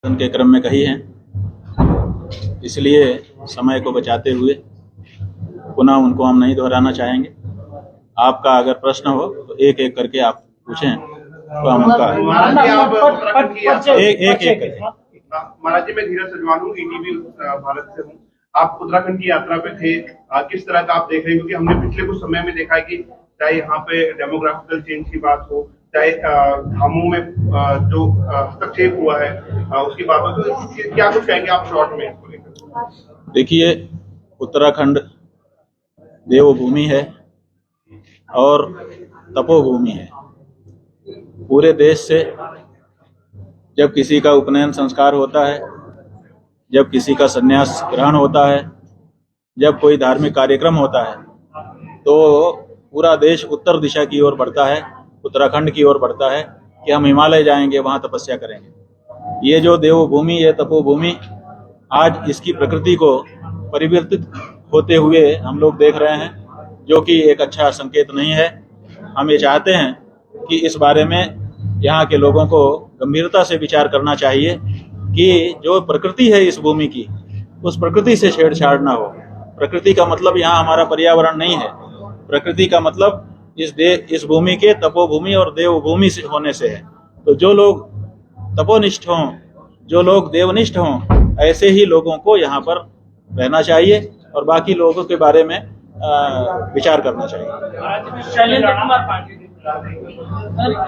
के क्रम में कही हैं, इसलिए समय को बचाते हुए पुनः उनको हम नहीं दोहराना चाहेंगे। आपका अगर प्रश्न हो तो एक एक करके आप पूछें तो हम उनका एक एक करके। महाराज जी, मैं धीरज सजवान हूँ, ईटीवी भारत से हूँ। आप उत्तराखंड की यात्रा पे थे, किस तरह का आप देख रहे हैं? क्योंकि हमने पिछले कुछ समय में देखा है कि चाहे यहाँ पे डेमोग्राफिकल चेंज की बात हो, चाहे धामों में जो हस्तक्षेप हुआ है उसकी बात हो, तो क्या कुछ कहेंगे आप शॉर्ट में इसको लेकर? देखिए, उत्तराखंड देवभूमि है और तपोभूमि है। पूरे देश से जब किसी का उपनयन संस्कार होता है, जब किसी का संन्यास ग्रहण होता है, जब कोई धार्मिक कार्यक्रम होता है, तो पूरा देश उत्तर दिशा की ओर बढ़ता है, उत्तराखंड की ओर बढ़ता है कि हम हिमालय जाएंगे, वहाँ तपस्या करेंगे। ये जो देवभूमि, ये तपोभूमि, आज इसकी प्रकृति को परिवर्तित होते हुए हम लोग देख रहे हैं, जो कि एक अच्छा संकेत नहीं है। हम ये चाहते हैं कि इस बारे में यहाँ के लोगों को गंभीरता से विचार करना चाहिए कि जो प्रकृति है इस भूमि की, उस प्रकृति से छेड़छाड़ ना हो। प्रकृति का मतलब यहाँ हमारा पर्यावरण नहीं है। प्रकृति का मतलब इस भूमि के तपोभूमि और देवभूमि से होने से है। तो जो लोग तपोनिष्ठ हों, जो लोग देवनिष्ठ हों, ऐसे ही लोगों को यहाँ पर रहना चाहिए और बाकी लोगों के बारे में विचार करना चाहिए। सर,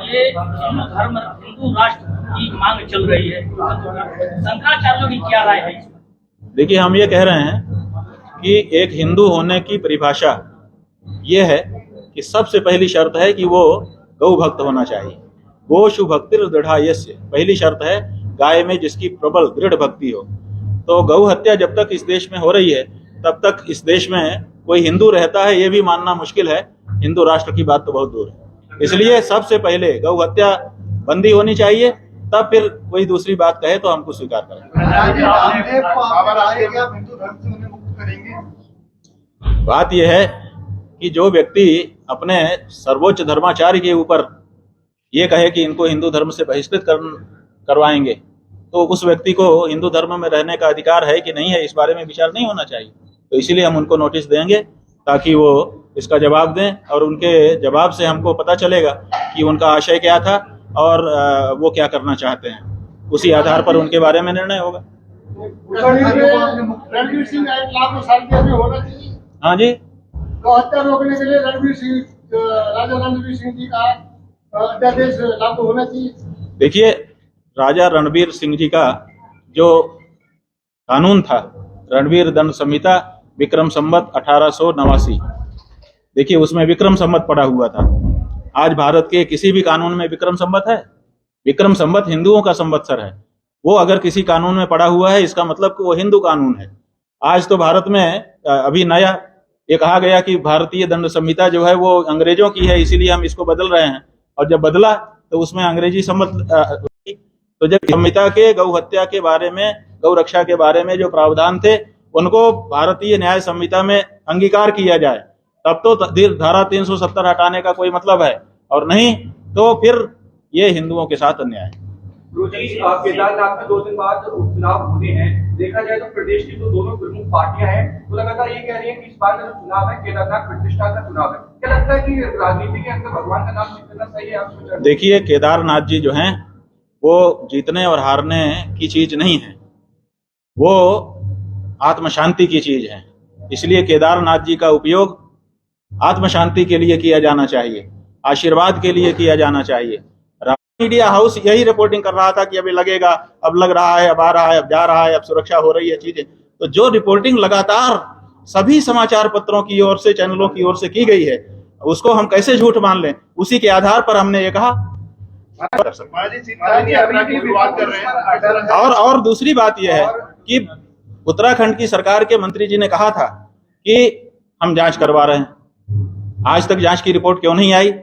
ये हिंदू धर्म, हिंदू राष्ट्र की मांग चल रही है, शंकराचार्यों की क्या राय है? देखिए, हम ये कह रहे हैं कि एक हिंदू होने की परिभाषा ये है कि सबसे पहली शर्त है कि वो गौ भक्त होना चाहिए। गोषु भक्तिर दृढ़ायस्य, पहली शर्त है गाय में जिसकी प्रबल दृढ़ भक्ति हो। तो गौ हत्या जब तक इस देश में हो रही है, तब तक इस देश में कोई हिंदू रहता है ये भी मानना मुश्किल है। हिंदू राष्ट्र की बात तो बहुत दूर है। इसलिए सबसे पहले गौ हत्या बंदी होनी चाहिए, तब फिर कोई दूसरी बात कहे तो हमको स्वीकार करें। बात यह है कि जो व्यक्ति अपने सर्वोच्च धर्माचार्य के ऊपर ये कहे कि इनको हिंदू धर्म से बहिष्कृत करवाएंगे, तो उस व्यक्ति को हिंदू धर्म में रहने का अधिकार है कि नहीं है, इस बारे में विचार नहीं होना चाहिए। तो इसीलिए हम उनको नोटिस देंगे ताकि वो इसका जवाब दें और उनके जवाब से हमको पता चलेगा कि उनका आशय क्या था और वो क्या करना चाहते हैं। उसी आधार पर उनके बारे में निर्णय होगा। रणवीर सिंह लागू होना चाहिए। हाँ जी, हत्या रोकने के लिए राजा रणवीर सिंह जी का अध्यादेश लागू होना चाहिए। देखिए, राजा रणवीर सिंह जी का जो कानून था, रणवीर दंड संहिता, विक्रम संवत 1889, देखिए उसमें विक्रम संवत पड़ा हुआ था। आज भारत के किसी भी कानून में विक्रम संवत है? विक्रम संवत हिंदुओं का संवत्सर है। वो अगर किसी कानून में पड़ा हुआ है, इसका मतलब कि वो हिंदू कानून है। आज तो भारत में अभी नया ये कहा गया कि भारतीय दंड संहिता जो है वो अंग्रेजों की है, इसीलिए हम इसको बदल रहे हैं। और जब बदला तो उसमें अंग्रेजी संवत, तो जब संहिता के गौ हत्या के बारे में, गौ रक्षा के बारे में जो प्रावधान थे, उनको भारतीय न्याय संहिता में अंगीकार किया जाए, तब तो धारा 370 हटाने का कोई मतलब है, और नहीं तो फिर ये हिंदुओं के साथ अन्याय है। केदारनाथ में 2 दिन बाद उपचुनाव होने हैं। देखा जाए तो प्रदेश की जो दोनों प्रमुख पार्टियां हैं वो लगातार ये कह रही है कि इस बार का जो चुनाव है केदारनाथ प्रतिष्ठा का चुनाव है। क्या लगता है कि राजनीति के अंदर भगवान का नाम जीतना सही है? आप सोच? देखिए, केदारनाथ जी जो हैं वो जीतने और हारने की चीज नहीं है, वो आत्म शांति की चीज है। इसलिए केदारनाथ जी का उपयोग आत्म शांति के लिए किया जाना चाहिए, आशीर्वाद के लिए किया जाना चाहिए। मीडिया हाउस यही रिपोर्टिंग कर रहा था कि अभी लगेगा, अब लग रहा है, अब आ रहा है, अब जा रहा है, अब सुरक्षा हो रही है, चीजें। तो जो रिपोर्टिंग लगातार सभी समाचार पत्रों की ओर से, चैनलों की ओर से की गई है, उसको हम कैसे झूठ मान लें? उसी के आधार पर हमने ये कहा। और दूसरी बात यह है कि उत्तराखंड की सरकार के मंत्री जी ने कहा था कि हम जांच करवा रहे हैं। आज तक जांच की रिपोर्ट क्यों नहीं आई?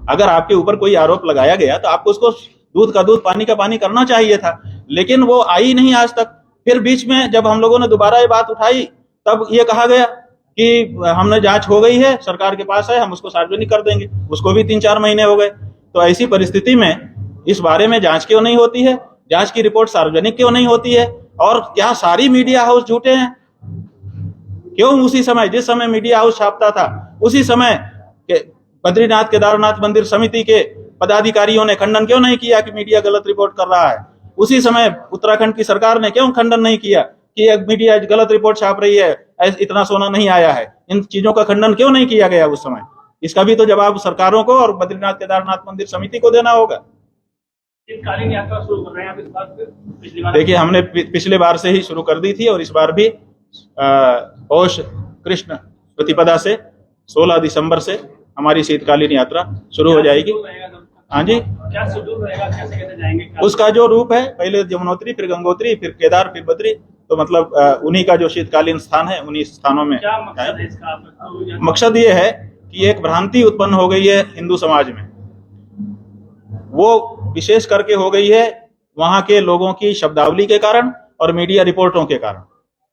अगर आपके ऊपर कोई आरोप लगाया गया तो आपको उसको दूध का दूध पानी का पानी करना चाहिए था, लेकिन वो आई नहीं आज तक। फिर बीच में जब हम लोगों ने दोबारा ये बात उठाई, तब ये कहा गया कि हमने जांच हो गई है, सरकार के पास है, हम उसको सार्वजनिक कर देंगे। उसको भी 3-4 महीने हो गए। तो ऐसी परिस्थिति में इस बारे में जांच क्यों नहीं होती है? जांच की रिपोर्ट सार्वजनिक क्यों नहीं होती है? और क्या सारी मीडिया हाउस झूठे हैं? क्यों उसी समय, जिस समय मीडिया हाउस छापता था, उसी समय बद्रीनाथ केदारनाथ मंदिर समिति के पदाधिकारियों ने खंडन क्यों नहीं किया कि मीडिया गलत रिपोर्ट कर रहा है? उसी समय उत्तराखंड की सरकार ने क्यों खंडन नहीं किया कि मीडिया गलत रिपोर्ट छाप रही है, इतना सोना नहीं आया है? इन चीजों का खंडन क्यों नहीं किया गया उस समय? इसका भी तो जवाब सरकारों को और बद्रीनाथ केदारनाथ मंदिर समिति को देना होगा। शीतकालीन यात्रा शुरू कर रहे हैं आप इस बार से? पिछली बार देखिए, हमने पिछले बार से ही शुरू कर दी थी और इस बार भी पौष कृष्ण प्रतिपदा से 16 दिसंबर से हमारी शीतकालीन यात्रा शुरू हो जाएगी। हाँ जी, क्या शेड्यूल रहेगा, कैसे कैसे जाएंगे? उसका जो रूप है, पहले यमुनोत्री, फिर गंगोत्री, फिर केदार, फिर बद्री, तो मतलब उन्हीं का जो शीतकालीन स्थान है उन्हीं स्थानों में। क्या मकसद है इसका? मकसद ये है कि एक भ्रांति उत्पन्न हो गई है हिंदू समाज में, वो विशेष करके हो गई है वहां के लोगों की शब्दावली के कारण और मीडिया रिपोर्टों के कारण।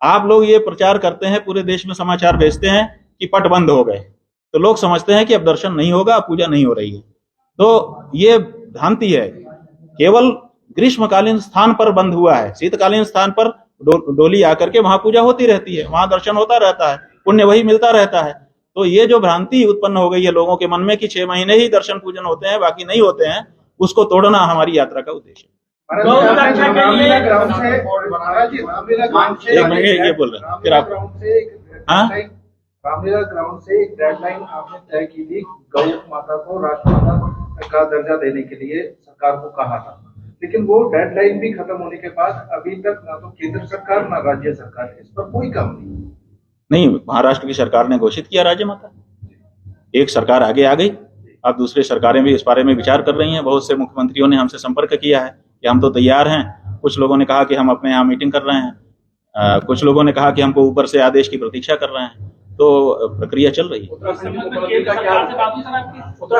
आप लोग ये प्रचार करते हैं, पूरे देश में समाचार भेजते हैं कि पट बंद हो गए, तो लोग समझते हैं कि अब दर्शन नहीं होगा, अब पूजा नहीं हो रही है। तो ये भ्रांति है। केवल ग्रीष्मकालीन स्थान पर बंद हुआ है, शीतकालीन स्थान पर डोली आकर के वहां पूजा होती रहती है, वहां दर्शन होता रहता है, पुण्य वही मिलता रहता है। तो ये जो भ्रांति उत्पन्न हो गई है लोगों के मन में कि 6 महीने ही दर्शन पूजन होते हैं, बाकी नहीं होते हैं, उसको तोड़ना हमारी यात्रा का उद्देश्य है। एक मिनट, ये बोल रहे हैं, फिर आप। हाँ, रामलीला ग्राउंड से एक डेडलाइन आपने तय की थी, गौ माता को राष्ट्रमाता का दर्जा देने के लिए सरकार को कहा था, लेकिन वो डेडलाइन भी खत्म होने के बाद अभी तक ना तो केंद्र सरकार ना राज्य सरकार इस पर कोई काम नहीं। महाराष्ट्र की सरकार ने घोषित किया राज्य माता, एक सरकार आगे आ गई, अब दूसरी सरकारें भी इस बारे में विचार कर रही हैं। बहुत से मुख्यमंत्रियों ने हमसे संपर्क किया है कि हम तो तैयार हैं। कुछ लोगों ने कहा कि हम अपने यहाँ मीटिंग कर रहे हैं, कुछ लोगों ने कहा कि हमको ऊपर से आदेश की प्रतीक्षा कर रहे हैं। तो प्रक्रिया चल रही है।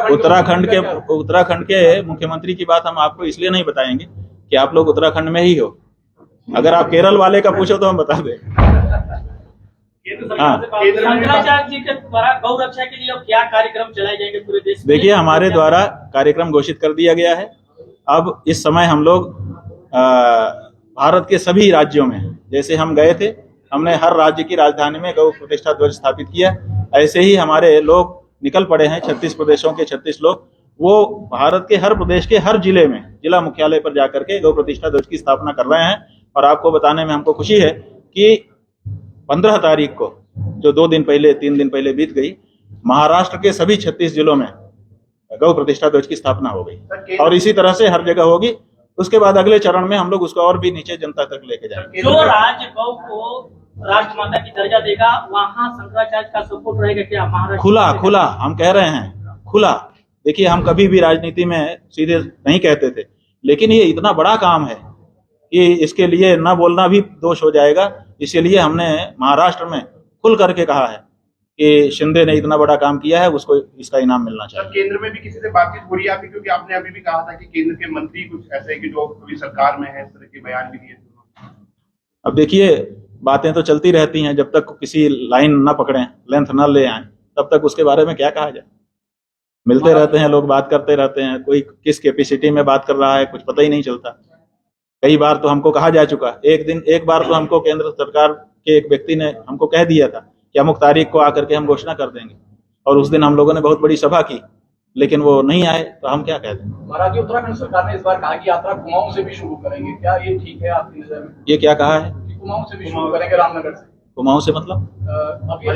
उत्तराखंड के मुख्यमंत्री की बात हम आपको इसलिए नहीं बताएंगे कि आप लोग उत्तराखंड में ही हो। अगर आप केरल वाले का पूछो तो हम बता दें। शंकराचार्य जी के द्वारा गौ रक्षा के लिए अब क्या कार्यक्रम चलाए जाएंगे पूरे देश में? देखिए, हमारे द्वारा कार्यक्रम घोषित कर दिया गया है। अब इस समय हम लोग भारत के सभी राज्यों में, जैसे हम गए थे, हमने हर राज्य की राजधानी में गौ प्रतिष्ठा ध्वज स्थापित किया, ऐसे ही हमारे लोग निकल पड़े हैं, 36 प्रदेशों के 36 लोग, वो भारत के हर प्रदेश के हर जिले में जिला मुख्यालय पर जाकर के गौ प्रतिष्ठा ध्वज की स्थापना कर रहे हैं। और आपको बताने में हमको खुशी है कि 15 तारीख को, जो 2 दिन पहले 3 दिन पहले बीत गई, महाराष्ट्र के सभी 36 जिलों में गौ प्रतिष्ठा ध्वज की स्थापना हो गई और इसी तरह से हर जगह होगी। उसके बाद अगले चरण में हम लोग उसको और भी नीचे जनता तक लेके जाएंगे। जो राज्य गौ को राष्ट्रमाता की दर्जा देगा, वहाँ शंकराचार्य का सपोर्ट रहेगा क्या? महाराष्ट्र खुला हम कह रहे हैं, खुला। देखिए, हम कभी भी राजनीति में सीधे नहीं कहते थे, लेकिन ये इतना बड़ा काम है कि इसके लिए न बोलना भी दोष हो जाएगा। इसीलिए हमने महाराष्ट्र में खुल करके कहा है कि शिंदे ने इतना बड़ा काम किया है, उसको इसका इनाम मिलना चाहिए। केंद्र में भी किसी से बातचीत हो रही है आपकी? क्योंकि आपने अभी भी कहा था कि केंद्र के मंत्री कुछ ऐसे कि जो अभी सरकार में है, इस तरह के बयान भी दिए। अब देखिए, बातें तो चलती रहती हैं, जब तक किसी लाइन न पकड़ें, लेंथ न ले आए, तब तक उसके बारे में क्या कहा जाए। मिलते रहते हैं लोग, बात करते रहते हैं, कोई किस कैपेसिटी में बात कर रहा है कुछ पता ही नहीं चलता। कई बार तो हमको कहा जा चुका, एक बार तो हमको केंद्र सरकार के एक व्यक्ति ने हमको कह दिया था कि अमुक तारीख को आकर के हम घोषणा कर देंगे, और उस दिन हम लोगों ने बहुत बड़ी सभा की, लेकिन वो नहीं आए, तो हम क्या कह दें। महाराज, उत्तराखंड सरकार ने इस बार कहा कि यात्रा कुमाऊं से भी शुरू करेंगे, क्या ये ठीक है आपकी नजर में? ये क्या कहा है? कुमाऊं से भी शुरू करेंगे, रामनगर से। कुमाऊं से मतलब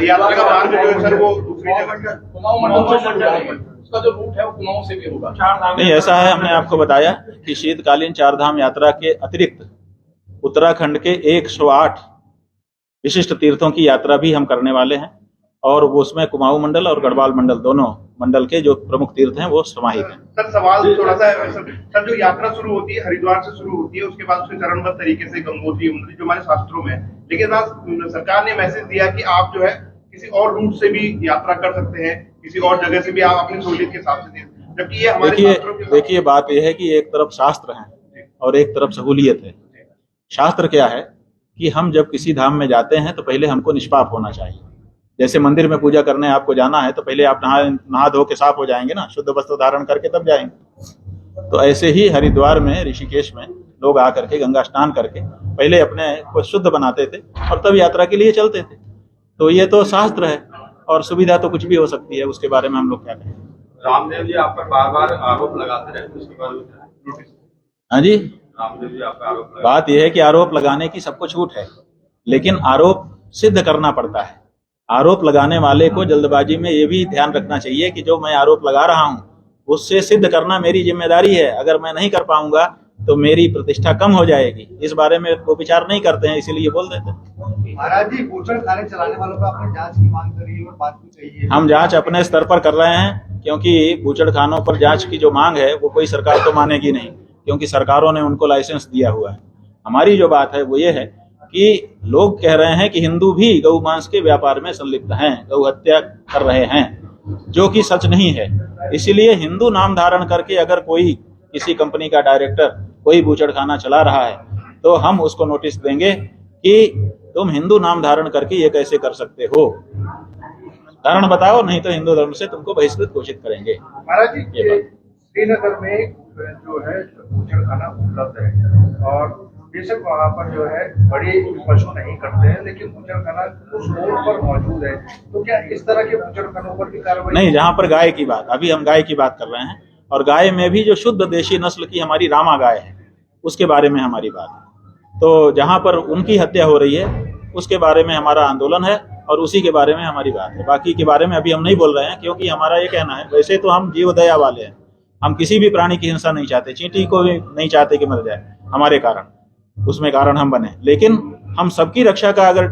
यात्रा का मार्ग जो है सर वो दूसरी जगह कुमाऊं मंडल से शुरू करेंगे, उसका जो रूट है वो कुमाऊं से भी होगा। नहीं, ऐसा है, हमने आपको बताया कि शीतकालीन 4 धाम यात्रा के अतिरिक्त उत्तराखंड के 108 विशिष्ट तीर्थों की यात्रा भी हम करने वाले हैं, और वो उसमें कुमाऊं मंडल और गढ़वाल मंडल, दोनों मंडल के जो प्रमुख तीर्थ हैं वो समाहित हैं। सर, सवाल थोड़ा सा सर, जो यात्रा शुरू होती है हरिद्वार से शुरू होती है, उसके बाद उसके चरणबद्ध तरीके से गंगोत्री जो हमारे शास्त्रों में है, लेकिन सरकार ने मैसेज दिया कि आप जो है किसी और रूट से भी यात्रा कर सकते हैं, किसी और जगह से भी आप अपनी सहूलियत के हिसाब से, जबकि ये हमारे शास्त्रों के। देखिए, बात यह है कि एक तरफ शास्त्र है और एक तरफ सहूलियत है। शास्त्र क्या है कि हम जब किसी धाम में जाते हैं तो पहले हमको निष्पाप होना चाहिए। जैसे मंदिर में पूजा करने आपको जाना है तो पहले आप नहा धो के साफ हो जाएंगे ना, शुद्ध वस्त्र धारण करके तब जाएंगे। तो ऐसे ही हरिद्वार में, ऋषिकेश में लोग आकर के गंगा स्नान करके पहले अपने को शुद्ध बनाते थे और तब यात्रा के लिए चलते थे। तो ये तो शास्त्र है और सुविधा तो कुछ भी हो सकती है, उसके बारे में हम लोग क्या कहें। रामदेव जी आप पर बार बार आरोप लगाते रहते हैं, उसके बाद नोटिस। हाँ जी, रामदेव जी आप पर आरोप लगाते बात यह है कि आरोप लगाने की सबको छूट है, लेकिन आरोप सिद्ध करना पड़ता है। आरोप लगाने वाले को जल्दबाजी में ये भी ध्यान रखना चाहिए कि जो मैं आरोप लगा रहा हूँ उससे सिद्ध करना मेरी जिम्मेदारी है। अगर मैं नहीं कर पाऊंगा तो मेरी प्रतिष्ठा कम हो जाएगी। इस बारे में वो विचार नहीं करते हैं, इसीलिए बोल देते हैं। महाराज जी, बूचड़ खाने चलाने वालों पर आपने जांच की मांग करी और बात भी कही है। हम जांच अपने स्तर पर कर रहे हैं, क्योंकि बूचड़ खानों पर जांच की जो मांग है वो कोई सरकार तो मानेगी नहीं, क्योंकि सरकारों ने उनको लाइसेंस दिया हुआ है। हमारी जो बात है वो ये है कि लोग कह रहे हैं कि हिंदू भी गौ मांस के व्यापार में संलिप्त हैं, गौ हत्या कर रहे हैं, जो कि सच नहीं है। इसीलिए हिंदू नाम धारण करके अगर कोई किसी कंपनी का डायरेक्टर कोई बूचड़ खाना चला रहा है तो हम उसको नोटिस देंगे कि तुम हिंदू नाम धारण करके ये कैसे कर सकते हो, कारण बताओ, नहीं तो हिंदू धर्म से तुमको बहिष्कृत घोषित करेंगे। महाराज जी, श्रीनगर में जो है बूचड़ खाना उपलब्ध है और बेशक वहाँ पर जो है बड़े पशु नहीं करते हैं, लेकिन बूचड़ खाना उस रोड पर मौजूद है, तो क्या इस तरह के बूचड़ खानों पर भी कार्रवाई? नहीं, जहाँ पर गाय की बात, अभी हम गाय की बात कर रहे हैं और गाय में भी जो शुद्ध देशी नस्ल की हमारी रामा गाय है उसके बारे में हमारी बात है। तो जहाँ पर उनकी हत्या हो रही है उसके बारे में हमारा आंदोलन है और उसी के बारे में हमारी बात है। बाकी के बारे में अभी हम नहीं बोल रहे हैं, क्योंकि हमारा ये कहना है, वैसे तो हम जीव दया वाले हैं, हम किसी भी प्राणी की हिंसा नहीं चाहते, चींटी को भी नहीं चाहते कि मर जाए हमारे कारण, उसमें कारण हम बने, लेकिन हम सबकी रक्षा का अगर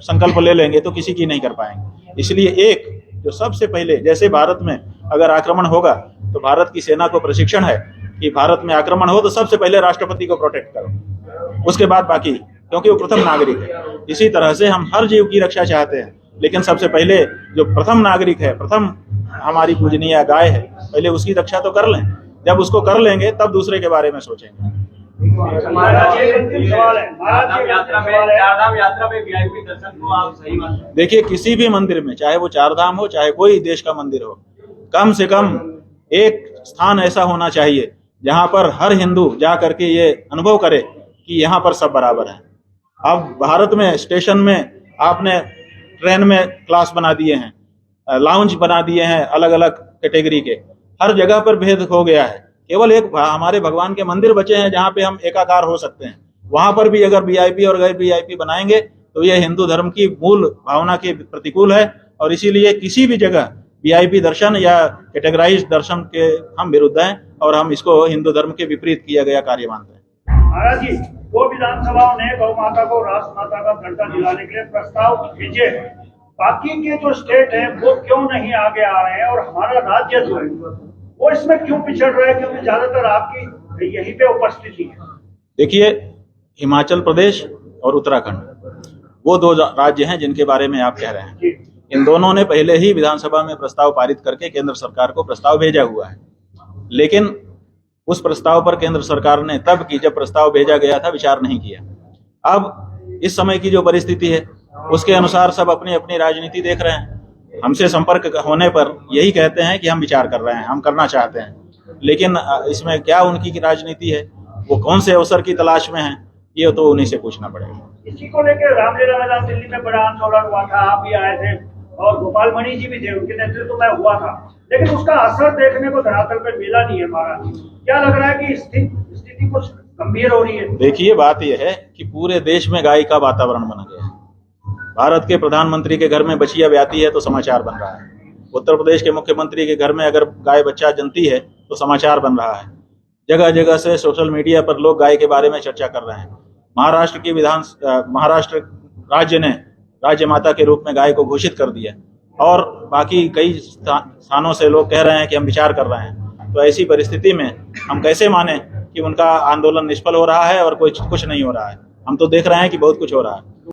संकल्प ले लेंगे तो किसी की नहीं कर पाएंगे। इसलिए एक जो सबसे पहले, जैसे भारत में अगर आक्रमण होगा तो भारत की सेना को प्रशिक्षण है कि भारत में आक्रमण हो तो सबसे पहले राष्ट्रपति को प्रोटेक्ट करो, उसके बाद बाकी, क्योंकि वो प्रथम नागरिक है। इसी तरह से हम हर जीव की रक्षा चाहते हैं, लेकिन सबसे पहले जो प्रथम नागरिक है, प्रथम हमारी पूजनीय गाय है, पहले उसकी रक्षा तो कर लें। जब उसको कर लेंगे तब दूसरे के बारे में सोचेंगे। चारधाम यात्रा में वीआईपी दर्शन को आप सही मानते हैं? देखिए, किसी भी मंदिर में, चाहे वो चारधाम हो, चाहे कोई देश का मंदिर हो, कम से कम एक स्थान ऐसा होना चाहिए जहां पर हर हिंदू जा करके ये अनुभव करे कि यहाँ पर सब बराबर हैं। अब भारत में स्टेशन में आपने ट्रेन में क्लास बना दिए हैं, लाउंज बना दिए हैं अलग अलग कैटेगरी के, हर जगह पर भेद हो गया है। केवल एक हमारे भगवान के मंदिर बचे हैं जहाँ पे हम एकाकार हो सकते हैं, वहां पर भी अगर वीआईपी और गैर वीआईपी बनाएंगे तो ये हिंदू धर्म की मूल भावना के प्रतिकूल है। और इसीलिए किसी भी जगह वीआईपी दर्शन या कैटेगराइज दर्शन के हम विरुद्ध हैं और हम इसको हिंदू धर्म के विपरीत किया गया कार्य मानते हैं। महाराज जी, दो विधानसभाओं ने गौ माता को राष्ट्रमाता का दर्जा दिलाने के लिए प्रस्ताव भेजे हैं, बाकी के जो स्टेट है वो क्यों नहीं आगे आ रहे हैं और हमारा राज्य जो है वो इसमें क्यों पिछड़ रहा है, क्योंकि ज्यादातर आपकी यहीं पे उपस्थिति है। देखिए, हिमाचल प्रदेश और उत्तराखंड वो दो राज्य हैं जिनके बारे में आप कह रहे हैं। इन दोनों ने पहले ही विधानसभा में प्रस्ताव पारित करके केंद्र सरकार को प्रस्ताव भेजा हुआ है, लेकिन उस प्रस्ताव पर केंद्र सरकार ने तब की जब प्रस्ताव भेजा गया था विचार नहीं किया। अब इस समय की जो परिस्थिति है उसके अनुसार सब अपनी अपनी राजनीति देख रहे हैं। हमसे संपर्क होने पर यही कहते हैं कि हम विचार कर रहे हैं, हम करना चाहते हैं, लेकिन इसमें क्या उनकी राजनीति है, वो कौन से अवसर की तलाश में है, ये तो उन्हीं से पूछना पड़ेगा। इसी को लेकर रामलीला मैदान दिल्ली में बड़ा आंदोलन हुआ था, आप भी आए थे और गोपाल मणि जी भी थे, उनके नेतृत्व में हुआ था, लेकिन उसका असर देखने को धरातल पर मिला नहीं है। महाराज, क्या लग रहा है कि स्थिति कुछ गंभीर हो रही है? देखिए, बात यह है कि पूरे देश में गाय का वातावरण बन गया है। भारत के प्रधानमंत्री के घर में बछिया ब्याती है तो समाचार बन रहा है, उत्तर प्रदेश के मुख्यमंत्री के घर में अगर गाय बच्चा जनती है तो समाचार बन रहा है। जगह जगह से सोशल मीडिया पर लोग गाय के बारे में चर्चा कर रहे हैं। महाराष्ट्र राज्य ने राज्य माता के रूप में गाय को घोषित कर दिया और बाकी कई स्थानों से लोग कह रहे हैं कि हम विचार कर रहे हैं। तो ऐसी परिस्थिति में हम कैसे माने कि उनका आंदोलन निष्फल हो रहा है और कुछ नहीं हो रहा है? हम तो देख रहे हैं कि बहुत कुछ हो रहा है।